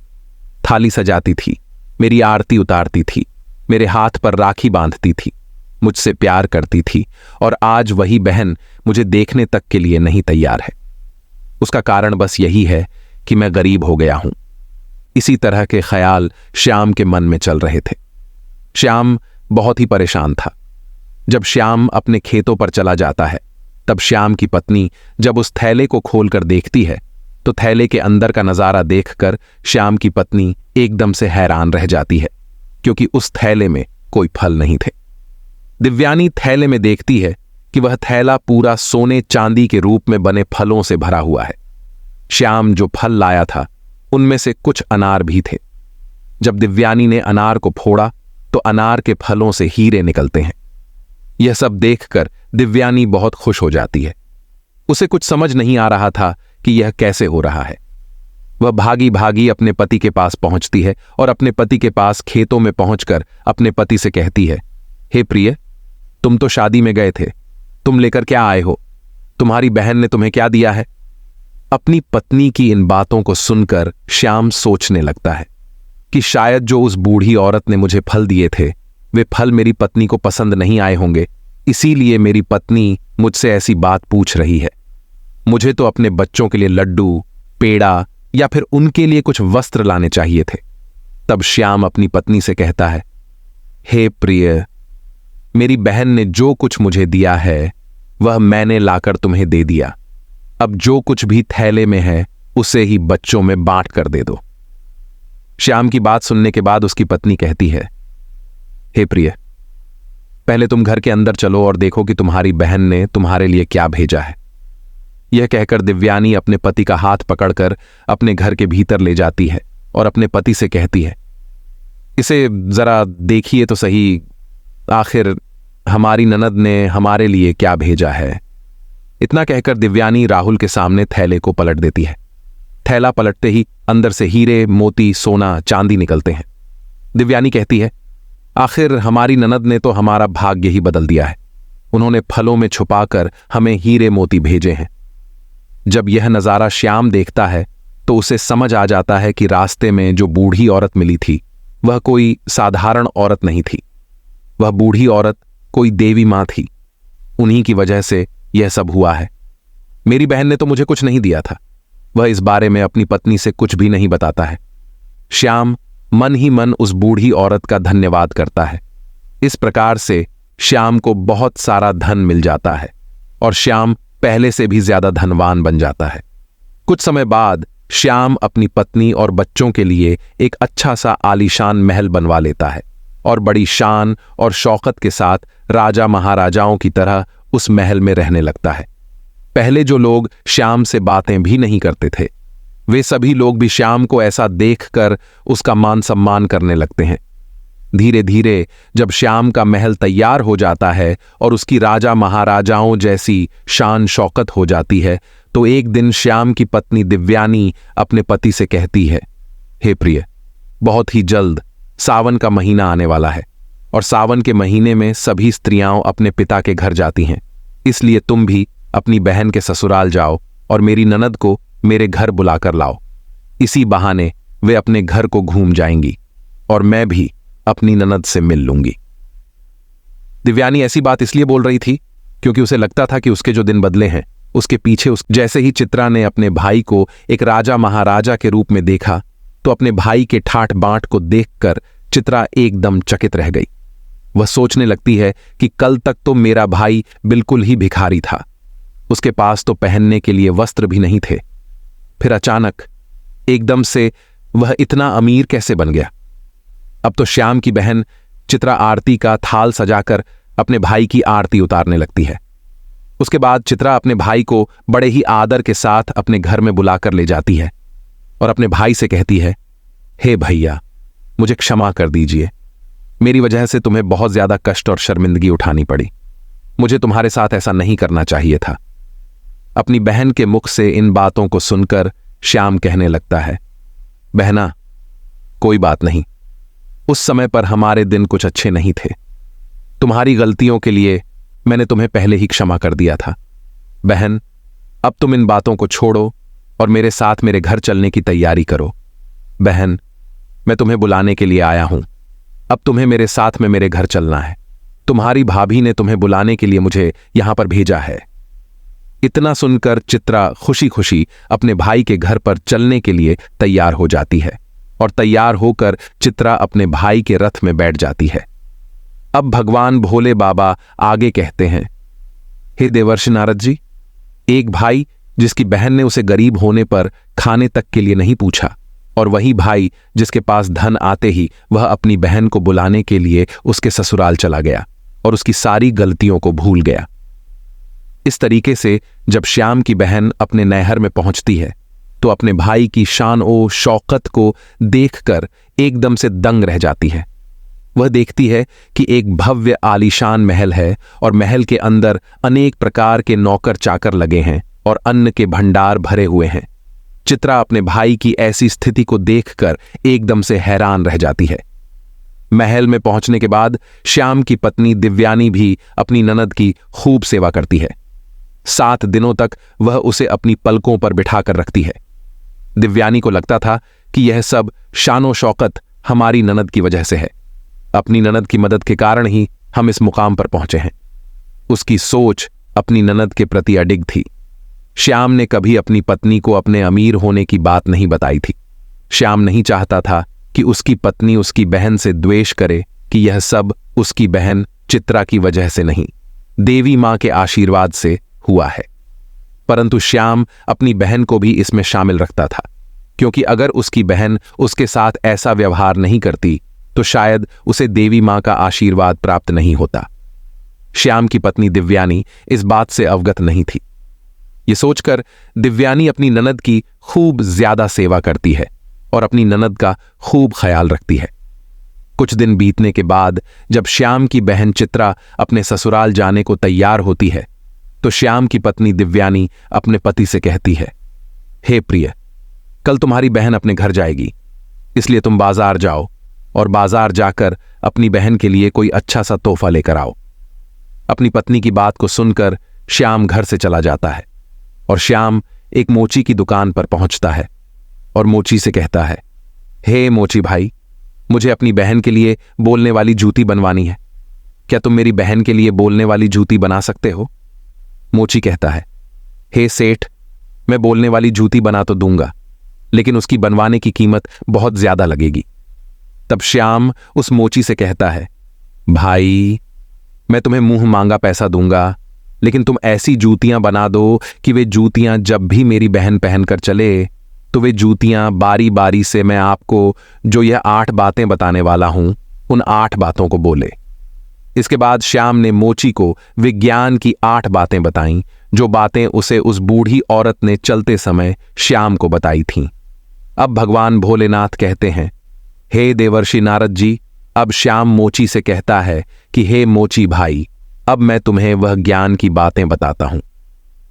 थाली सजाती थी, मेरी आरती उतारती थी, मेरे हाथ पर राखी बांधती थी, मुझसे प्यार करती थी, और आज वही बहन मुझे देखने तक के लिए नहीं तैयार है। उसका कारण बस यही है कि मैं गरीब हो गया हूं। इसी तरह के ख्याल श्याम के मन में चल रहे थे। श्याम बहुत ही परेशान था। जब श्याम अपने खेतों पर चला जाता है, तब श्याम की पत्नी जब उस थैले को खोलकर देखती है तो थैले के अंदर का नजारा देखकर श्याम की पत्नी एकदम से हैरान रह जाती है, क्योंकि उस थैले में कोई फल नहीं थे। दिव्यानी थैले में देखती है कि वह थैला पूरा सोने चांदी के रूप में बने फलों से भरा हुआ है। श्याम जो फल लाया था उनमें से कुछ अनार भी थे। जब दिव्यानी ने अनार को फोड़ा तो अनार के फलों से हीरे निकलते हैं। यह सब देखकर दिव्यानी बहुत खुश हो जाती है। उसे कुछ समझ नहीं आ रहा था कि यह कैसे हो रहा है। वह भागी भागी अपने पति के पास पहुंचती है और अपने पति के पास खेतों में पहुंचकर अपने पति से कहती है, हे प्रिय, तुम तो शादी में गए थे, तुम लेकर क्या आए हो? तुम्हारी बहन ने तुम्हें क्या दिया है? अपनी पत्नी की इन बातों को सुनकर श्याम सोचने लगता है कि शायद जो उस बूढ़ी औरत ने मुझे फल दिए थे वे फल मेरी पत्नी को पसंद नहीं आए होंगे, इसीलिए मेरी पत्नी मुझसे ऐसी बात पूछ रही है। मुझे तो अपने बच्चों के लिए लड्डू, पेड़ा या फिर उनके लिए कुछ वस्त्र लाने चाहिए थे। तब श्याम अपनी पत्नी से कहता है, हे प्रिय, मेरी बहन ने जो कुछ मुझे दिया है वह मैंने लाकर तुम्हें दे दिया। अब जो कुछ भी थैले में है उसे ही बच्चों में बांट कर दे दो। श्याम की बात सुनने के बाद उसकी पत्नी कहती है, हे प्रिय, पहले तुम घर के अंदर चलो और देखो कि तुम्हारी बहन ने तुम्हारे लिए क्या भेजा है। यह कहकर दिव्यानी अपने पति का हाथ पकड़कर अपने घर के भीतर ले जाती है और अपने पति से कहती है, इसे जरा देखिए तो सही, आखिर हमारी ननद ने हमारे लिए क्या भेजा है। इतना कहकर दिव्यानी राहुल के सामने थैले को पलट देती है। थैला पलटते ही अंदर से हीरे, मोती, सोना, चांदी निकलते हैं। दिव्यानी कहती है, आखिर हमारी ननद ने तो हमारा भाग्य ही बदल दिया है। उन्होंने फलों में छुपाकर हमें हीरे मोती भेजे हैं। जब यह नजारा श्याम देखता है तो उसे समझ आ जाता है कि रास्ते में जो बूढ़ी औरत मिली थी वह कोई साधारण औरत नहीं थी। वह बूढ़ी औरत कोई देवी मां थी। उन्हीं की वजह से यह सब हुआ है। मेरी बहन ने तो मुझे कुछ नहीं दिया था। वह इस बारे में अपनी पत्नी से कुछ भी नहीं बताता है। श्याम मन ही मन उस बूढ़ी औरत का धन्यवाद करता है। इस प्रकार से श्याम को बहुत सारा धन मिल जाता है और श्याम पहले से भी ज्यादा धनवान बन जाता है। कुछ समय बाद श्याम अपनी पत्नी और बच्चों के लिए एक अच्छा सा आलीशान महल बनवा लेता है और बड़ी शान और शौकत के साथ राजा महाराजाओं की तरह उस महल में रहने लगता है। पहले जो लोग श्याम से बातें भी नहीं करते थे वे सभी लोग भी श्याम को ऐसा देखकर उसका मान सम्मान करने लगते हैं। धीरे धीरे जब श्याम का महल तैयार हो जाता है और उसकी राजा महाराजाओं जैसी शान शौकत हो जाती है तो एक दिन श्याम की पत्नी दिव्यानी अपने पति से कहती है, हे प्रिय, बहुत ही जल्द सावन का महीना आने वाला है और सावन के महीने में सभी स्त्रियां अपने पिता के घर जाती हैं, इसलिए तुम भी अपनी बहन के ससुराल जाओ और मेरी ननद को मेरे घर बुलाकर लाओ। इसी बहाने वे अपने घर को घूम जाएंगी और मैं भी अपनी ननद से मिल लूंगी। दिव्यानी ऐसी बात इसलिए बोल रही थी क्योंकि उसे लगता था कि उसके जो दिन बदले हैं उसके पीछे जैसे ही चित्रा ने अपने भाई को एक राजा महाराजा के रूप में देखा तो अपने भाई के ठाठ बांट को देखकर चित्रा एकदम चकित रह गई। वह सोचने लगती है कि कल तक तो मेरा भाई बिल्कुल ही भिखारी था, उसके पास तो पहनने के लिए वस्त्र भी नहीं थे, फिर अचानक एकदम से वह इतना अमीर कैसे बन गया। अब तो श्याम की बहन चित्रा आरती का थाल सजाकर अपने भाई की आरती उतारने लगती है। उसके बाद चित्रा अपने भाई को बड़े ही आदर के साथ अपने घर में बुलाकर ले जाती है और अपने भाई से कहती है, हे भैया, मुझे क्षमा कर दीजिए, मेरी वजह से तुम्हें बहुत ज्यादा कष्ट और शर्मिंदगी उठानी पड़ी। मुझे तुम्हारे साथ ऐसा नहीं करना चाहिए था। अपनी बहन के मुख से इन बातों को सुनकर श्याम कहने लगता है, बहना, कोई बात नहीं, उस समय पर हमारे दिन कुछ अच्छे नहीं थे। तुम्हारी गलतियों के लिए मैंने तुम्हें पहले ही क्षमा कर दिया था। बहन, अब तुम इन बातों को छोड़ो और मेरे साथ मेरे घर चलने की तैयारी करो। बहन, मैं तुम्हें बुलाने के लिए आया हूं। अब तुम्हें मेरे साथ में मेरे घर चलना है। तुम्हारी भाभी ने तुम्हें बुलाने के लिए मुझे यहां पर भेजा है। इतना सुनकर चित्रा खुशी खुशी अपने भाई के घर पर चलने के लिए तैयार हो जाती है और तैयार होकर चित्रा अपने भाई के रथ में बैठ जाती है। अब भगवान भोले बाबा आगे कहते हैं, हे देवर्षि नारद जी, एक भाई जिसकी बहन ने उसे गरीब होने पर खाने तक के लिए नहीं पूछा, और वही भाई जिसके पास धन आते ही वह अपनी बहन को बुलाने के लिए उसके ससुराल चला गया और उसकी सारी गलतियों को भूल गया। इस तरीके से जब श्याम की बहन अपने नैहर में पहुंचती है तो अपने भाई की शान ओ शौकत को देखकर एकदम से दंग रह जाती है। वह देखती है कि एक भव्य आलीशान महल है और महल के अंदर अनेक प्रकार के नौकर चाकर लगे हैं और अन्न के भंडार भरे हुए हैं। चित्रा अपने भाई की ऐसी स्थिति को देखकर एकदम से हैरान रह जाती है। महल में पहुंचने के बाद श्याम की पत्नी दिव्यानी भी अपनी ननद की खूब सेवा करती है। 7 दिनों तक वह उसे अपनी पलकों पर बिठाकर रखती है। दिव्यानी को लगता था कि यह सब शानो शौकत हमारी ननद की वजह से है। अपनी ननद की मदद के कारण ही हम इस मुकाम पर पहुंचे हैं। उसकी सोच अपनी ननद के प्रति अडिग थी। श्याम ने कभी अपनी पत्नी को अपने अमीर होने की बात नहीं बताई थी। श्याम नहीं चाहता था कि उसकी पत्नी उसकी बहन से द्वेष करे कि यह सब उसकी बहन चित्रा की वजह से नहीं, देवी मां के आशीर्वाद से हुआ है। परंतु श्याम अपनी बहन को भी इसमें शामिल रखता था, क्योंकि अगर उसकी बहन उसके साथ ऐसा व्यवहार नहीं करती तो शायद उसे देवी मां का आशीर्वाद प्राप्त नहीं होता। श्याम की पत्नी दिव्यानी इस बात से अवगत नहीं थी। ये सोचकर दिव्यानी अपनी ननद की खूब ज्यादा सेवा करती है और अपनी ननद का खूब ख्याल रखती है। कुछ दिन बीतने के बाद जब श्याम की बहन चित्रा अपने ससुराल जाने को तैयार होती है तो श्याम की पत्नी दिव्यानी अपने पति से कहती है, हे प्रिय, कल तुम्हारी बहन अपने घर जाएगी, इसलिए तुम बाजार जाओ और बाजार जाकर अपनी बहन के लिए कोई अच्छा सा तोहफा लेकर आओ। अपनी पत्नी की बात को सुनकर श्याम घर से चला जाता है और श्याम एक मोची की दुकान पर पहुंचता है और मोची से कहता है, हे मोची भाई, मुझे अपनी बहन के लिए बोलने वाली जूती बनवानी है। क्या तुम मेरी बहन के लिए बोलने वाली जूती बना सकते हो? मोची कहता है, हे सेठ, मैं बोलने वाली जूती बना तो दूंगा, लेकिन उसकी बनवाने की कीमत बहुत ज्यादा लगेगी। तब श्याम उस मोची से कहता है, भाई, मैं तुम्हें मुंह मांगा पैसा दूंगा, लेकिन तुम ऐसी जूतियां बना दो कि वे जूतियां जब भी मेरी बहन पहनकर चले तो वे जूतियां बारी बारी से मैं आपको जो यह 8 बातें बताने वाला हूं उन 8 बातों को बोले। इसके बाद श्याम ने मोची को विज्ञान की 8 बातें बताईं, जो बातें उसे उस बूढ़ी औरत ने चलते समय श्याम को बताई थीं। अब भगवान भोलेनाथ कहते हैं, हे देवर्षि नारद जी, अब श्याम मोची से कहता है कि हे मोची भाई, अब मैं तुम्हें वह ज्ञान की बातें बताता हूं।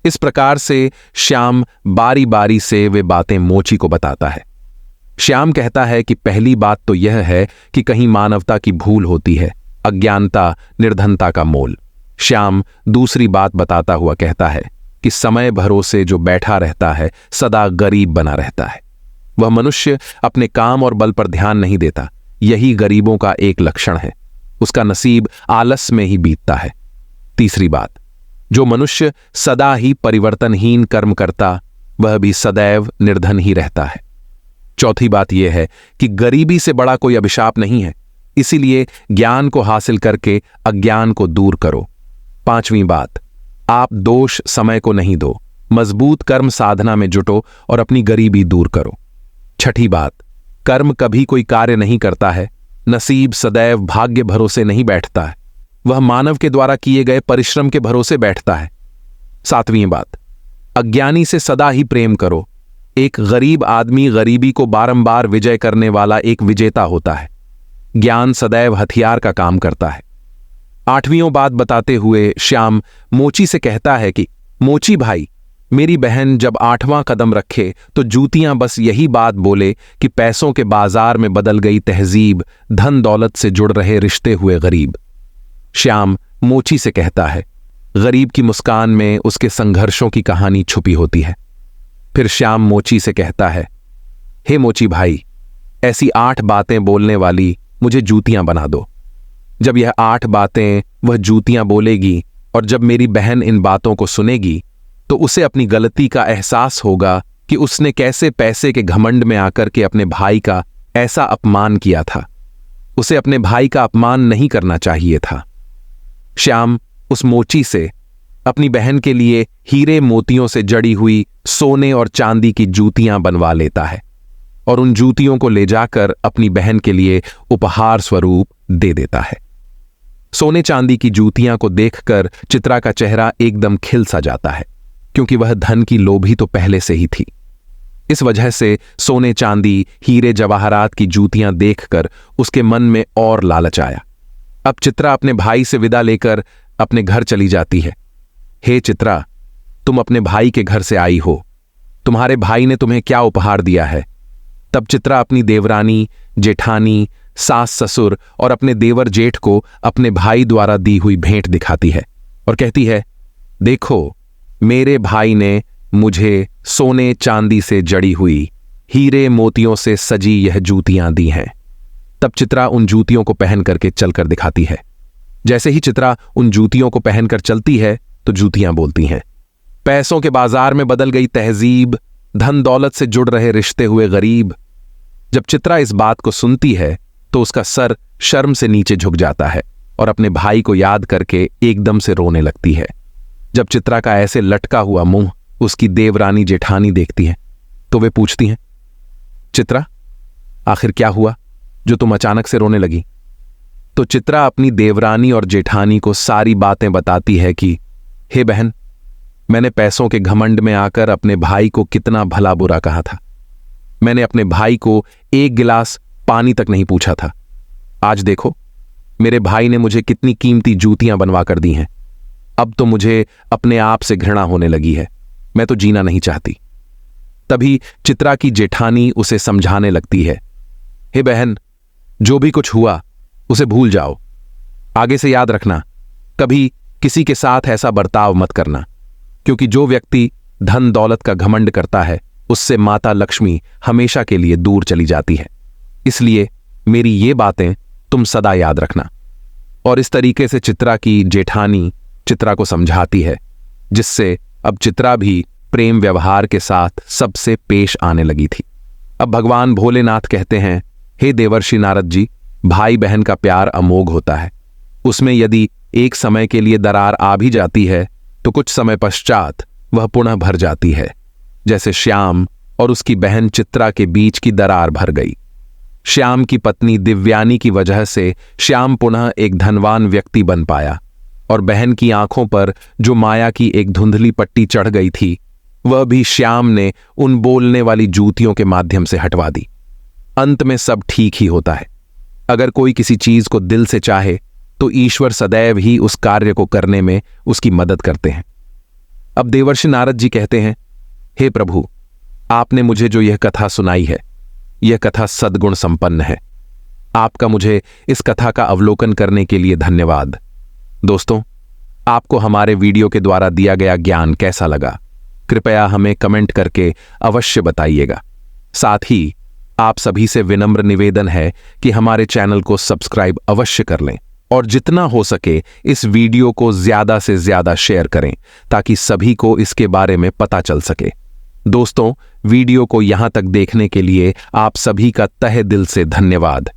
इस प्रकार से श्याम बारी बारी से वे बातें मोची को बताता है। श्याम कहता है कि पहली बात तो यह है कि कहीं मानवता की भूल होती है, अज्ञानता, निर्धनता का मोल। श्याम दूसरी बात बताता हुआ कहता है कि समय भरोसे जो बैठा रहता है सदा गरीब बना रहता है। वह मनुष्य अपने काम और बल पर ध्यान नहीं देता, यही गरीबों का एक लक्षण है। उसका नसीब आलस में ही बीतता है। तीसरी बात, जो मनुष्य सदा ही परिवर्तनहीन कर्म करता वह भी सदैव निर्धन ही रहता है। चौथी बात यह है कि गरीबी से बड़ा कोई अभिशाप नहीं है, इसीलिए ज्ञान को हासिल करके अज्ञान को दूर करो। पांचवीं बात, आप दोष समय को नहीं दो, मजबूत कर्म साधना में जुटो और अपनी गरीबी दूर करो। छठी बात, कर्म कभी कोई कार्य नहीं करता है, नसीब सदैव भाग्य भरोसे नहीं बैठता है, वह मानव के द्वारा किए गए परिश्रम के भरोसे बैठता है। सातवीं बात, अज्ञानी से सदा ही प्रेम करो। एक गरीब आदमी गरीबी को बारंबार विजय करने वाला एक विजेता होता है। ज्ञान सदैव हथियार का काम करता है। आठवीं बात बताते हुए श्याम मोची से कहता है कि मोची भाई, मेरी बहन जब 8वां कदम रखे तो जूतियां बस यही बात बोले कि पैसों के बाजार में बदल गई तहजीब, धन दौलत से जुड़ रहे रिश्ते हुए गरीब। श्याम मोची से कहता है, गरीब की मुस्कान में उसके संघर्षों की कहानी छुपी होती है। फिर श्याम मोची से कहता है, हे मोची भाई, ऐसी 8 बातें बोलने वाली मुझे जूतियां बना दो। जब यह 8 बातें वह जूतियां बोलेगी और जब मेरी बहन इन बातों को सुनेगी तो उसे अपनी गलती का एहसास होगा कि उसने कैसे पैसे के घमंड में आकर के अपने भाई का ऐसा अपमान किया था। उसे अपने भाई का अपमान नहीं करना चाहिए था। श्याम उस मोची से अपनी बहन के लिए हीरे मोतियों से जड़ी हुई सोने और चांदी की जूतियां बनवा लेता है और उन जूतियों को ले जाकर अपनी बहन के लिए उपहार स्वरूप दे देता है। सोने चांदी की जूतियां को देखकर चित्रा का चेहरा एकदम खिल सा जाता है, क्योंकि वह धन की लोभी तो पहले से ही थी। इस वजह से सोने चांदी हीरे जवाहरात की जूतियां देखकर उसके मन में और लालच आया। अब चित्रा अपने भाई से विदा लेकर अपने घर चली जाती है। हे चित्रा, तुम अपने भाई के घर से आई हो, तुम्हारे भाई ने तुम्हें क्या उपहार दिया है? तब चित्रा अपनी देवरानी, जेठानी, सास ससुर और अपने देवर जेठ को अपने भाई द्वारा दी हुई भेंट दिखाती है और कहती है, देखो, मेरे भाई ने मुझे सोने चांदी से जड़ी हुई हीरे मोतियों से सजी यह जूतियां दी हैं। तब चित्रा उन जूतियों को पहन करके चलकर दिखाती है। जैसे ही चित्रा उन जूतियों को पहनकर चलती है तो जूतियां बोलती हैं, पैसों के बाजार में बदल गई तहजीब, धन दौलत से जुड़ रहे रिश्ते हुए गरीब। जब चित्रा इस बात को सुनती है तो उसका सर शर्म से नीचे झुक जाता है और अपने भाई को याद करके एकदम से रोने लगती है। जब चित्रा का ऐसे लटका हुआ मुंह उसकी देवरानी जेठानी देखती हैं तो वे पूछती हैं, चित्रा, आखिर क्या हुआ जो तुम अचानक से रोने लगी? तो चित्रा अपनी देवरानी और जेठानी को सारी बातें बताती है कि हे बहन, मैंने पैसों के घमंड में आकर अपने भाई को कितना भला बुरा कहा था। मैंने अपने भाई को एक गिलास पानी तक नहीं पूछा था। आज देखो, मेरे भाई ने मुझे कितनी कीमती जूतियां बनवा कर दी हैं। अब तो मुझे अपने आप से घृणा होने लगी है। मैं तो जीना नहीं चाहती। तभी चित्रा की जेठानी उसे समझाने लगती है, हे बहन, जो भी कुछ हुआ उसे भूल जाओ। आगे से याद रखना, कभी किसी के साथ ऐसा बर्ताव मत करना, क्योंकि जो व्यक्ति धन दौलत का घमंड करता है उससे माता लक्ष्मी हमेशा के लिए दूर चली जाती है। इसलिए मेरी ये बातें तुम सदा याद रखना। और इस तरीके से चित्रा की जेठानी चित्रा को समझाती है, जिससे अब चित्रा भी प्रेम व्यवहार के साथ सबसे पेश आने लगी थी। अब भगवान भोलेनाथ कहते हैं, हे देवर्षि नारद जी, भाई बहन का प्यार अमोघ होता है। उसमें यदि एक समय के लिए दरार आ भी जाती है तो कुछ समय पश्चात वह पुनः भर जाती है, जैसे श्याम और उसकी बहन चित्रा के बीच की दरार भर गई। श्याम की पत्नी दिव्यानी की वजह से श्याम पुनः एक धनवान व्यक्ति बन पाया और बहन की आंखों पर जो माया की एक धुंधली पट्टी चढ़ गई थी वह भी श्याम ने उन बोलने वाली जूतियों के माध्यम से हटवा दी। अंत में सब ठीक ही होता है। अगर कोई किसी चीज को दिल से चाहे तो ईश्वर सदैव ही उस कार्य को करने में उसकी मदद करते हैं। अब देवर्षि नारद जी कहते हैं, हे प्रभु, आपने मुझे जो यह कथा सुनाई है, यह कथा सद्गुण संपन्न है। आपका मुझे इस कथा का अवलोकन करने के लिए धन्यवाद। दोस्तों, आपको हमारे वीडियो के द्वारा दिया गया ज्ञान कैसा लगा? कृपया हमें कमेंट करके अवश्य बताइएगा। साथ ही आप सभी से विनम्र निवेदन है कि हमारे चैनल को सब्सक्राइब अवश्य कर लें और जितना हो सके इस वीडियो को ज्यादा से ज्यादा शेयर करें ताकि सभी को इसके बारे में पता चल सके। दोस्तों, वीडियो को यहां तक देखने के लिए आप सभी का तहे दिल से धन्यवाद।